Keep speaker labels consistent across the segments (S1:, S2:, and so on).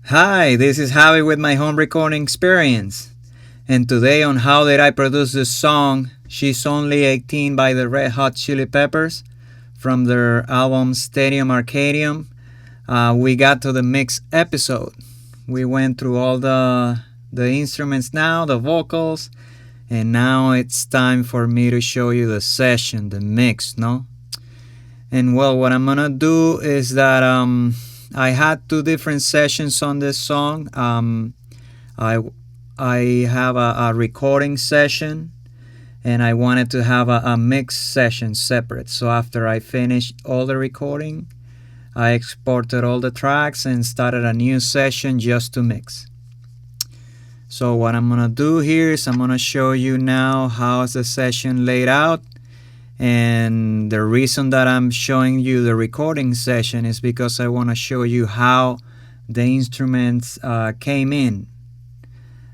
S1: Hi, this is Javi with my home recording experience. And today on How Did I Produce This Song, She's Only 18 by the Red Hot Chili Peppers from their album Stadium Arcadium, we got to the mix episode. We went through all the instruments now, the vocals, and now it's time for me to show you the session, the mix, no? And well, what I'm gonna do is that I had two different sessions on this song. I I have a recording session, and I wanted to have a mix session separate. So after I finished all the recording, I exported all the tracks and started a new session just to mix. So what I'm gonna do here is I'm gonna show you now how's the session laid out. And the reason that I'm showing you the recording session is because I want to show you how the instruments came in.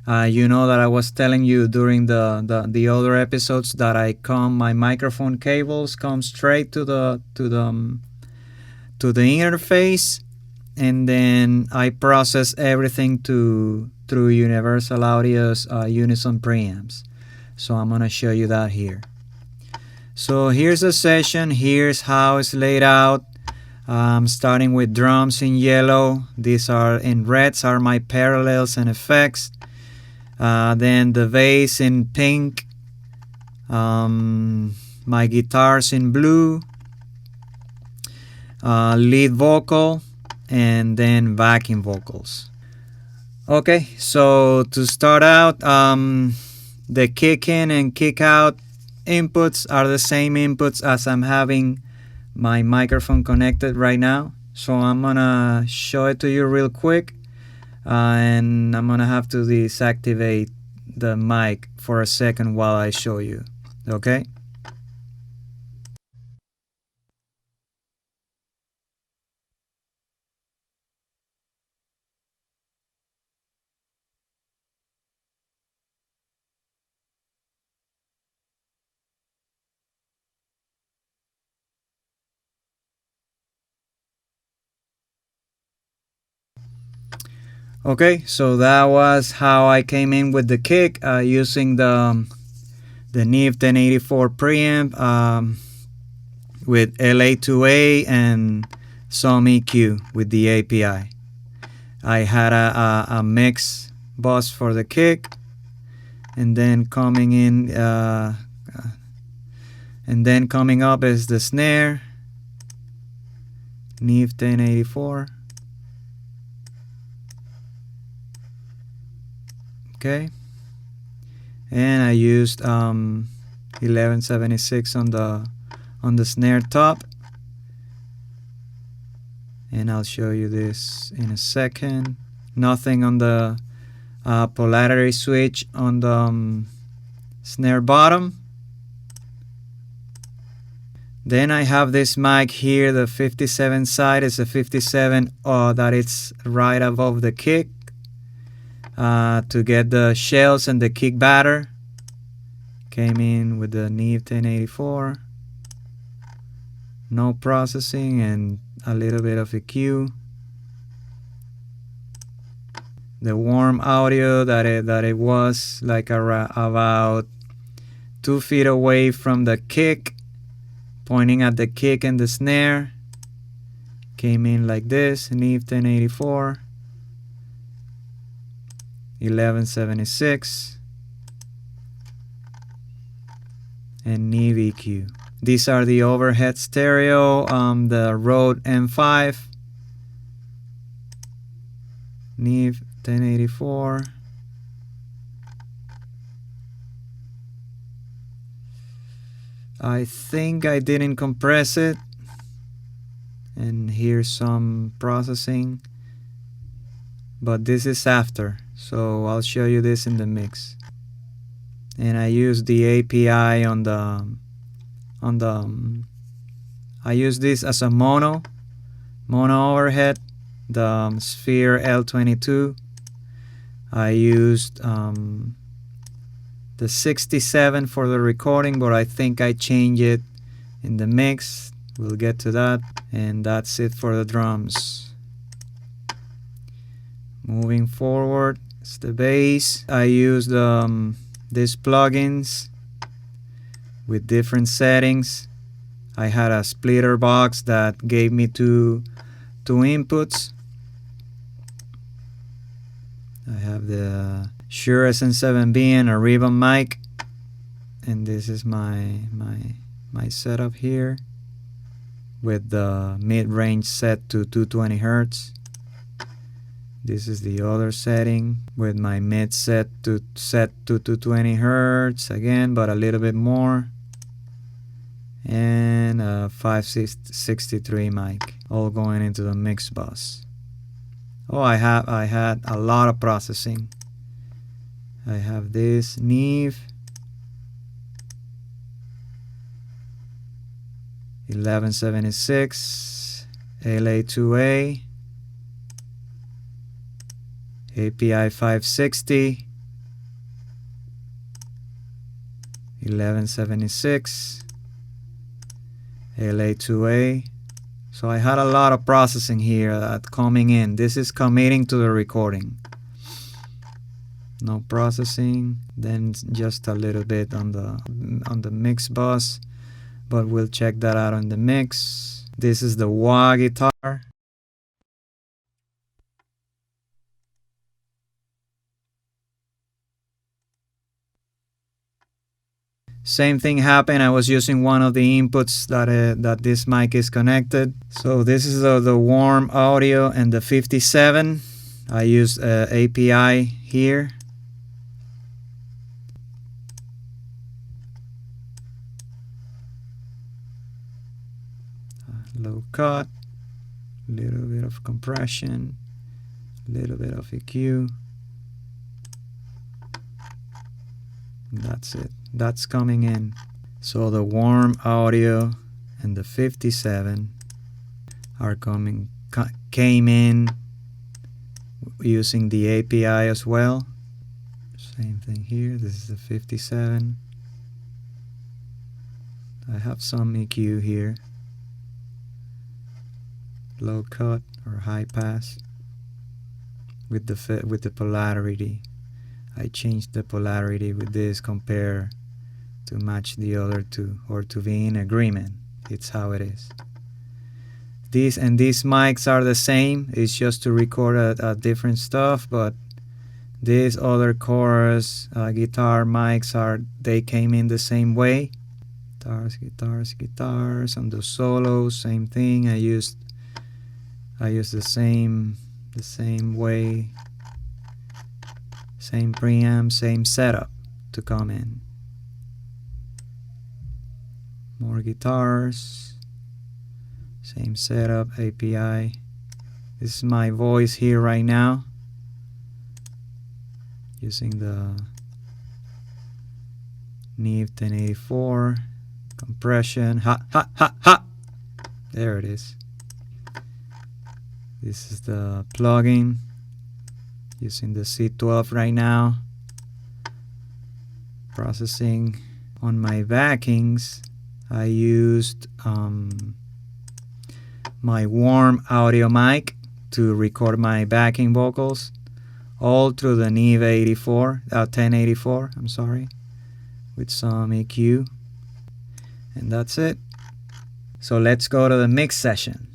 S1: You know that I was telling you during the other episodes that my microphone cables come straight to the interface, and then I process everything through Universal Audio's Unison preamps. So I'm gonna show you that here. So here's the session. Here's how it's laid out. Starting with drums in yellow. These are in reds are my parallels and effects. Then the bass in pink. My guitars in blue. Lead vocal, and then backing vocals. Okay, so to start out, the kick in and kick out inputs are the same inputs as I'm having my microphone connected right now. So I'm gonna show it to you real quick, and I'm gonna have to deactivate the mic for a second while I show you. Okay? Okay, so that was how I came in with the kick using the Neve 1084 preamp with LA2A and some EQ with the API. I had a mix bus for the kick, and then coming up is the snare, Neve 1084. Okay, and I used 1176 on the snare top, and I'll show you this in a second. Nothing on the polarity switch on the snare bottom. Then I have this mic here, the 57 side is a 57 that it's right above the kick to get the shells and the kick batter. Came in with the Neve 1084. No processing and a little bit of EQ. The warm audio that it was like about 2 feet away from the kick, pointing at the kick and the snare. Came in like this, Neve 1084, 1176, and Neve EQ. These are the overhead stereo, the Rode M5, Neve 1084. I think I didn't compress it, and here's some processing, but this is after, so I'll show you this in the mix. And I use the API I use this as a mono overhead, the Sphere L22. I used the 67 for the recording, but I think I changed it in the mix. We'll get to that. And that's it for the drums. Moving forward, it's the bass. I used these plugins with different settings. I had a splitter box that gave me two inputs. I have the Shure SM7B and a ribbon mic, and this is my setup here with the mid-range set to 220 Hertz. This is the other setting with my mid set to 220 Hertz again, but a little bit more, and a 563 mic, all going into the mix bus. Oh, I had a lot of processing. I have this Neve 1176 LA2A API 560 1176 LA2A. So I had a lot of processing here that coming in. This is committing to the recording. No processing, then just a little bit on the mix bus, but we'll check that out on the mix. This is the wah guitar. Same thing happened. I was using one of the inputs that this mic is connected. So this is the warm audio and the 57. I used API here. Low cut, little bit of compression, little bit of EQ. That's it. That's coming in. So the warm audio and the 57 came in using the API as well. Same thing here. This is the 57. I have some EQ here. Low cut or high pass with the polarity. I changed the polarity with this compare to match the other two, or to be in agreement. It's how it is. These mics are the same. It's just to record a different stuff, but these other chorus guitar mics they came in the same way. Guitars. On the solos, same thing. I used the same way, same preamp, same setup to come in. More guitars, same setup, API. This is my voice here right now, using the Neve 1084 compression. There it is. This is the plugin, using the C12 right now. Processing on my backings, I used my warm audio mic to record my backing vocals, all through the Neve 1084, I'm sorry, with some EQ, and that's it. So let's go to the mix session.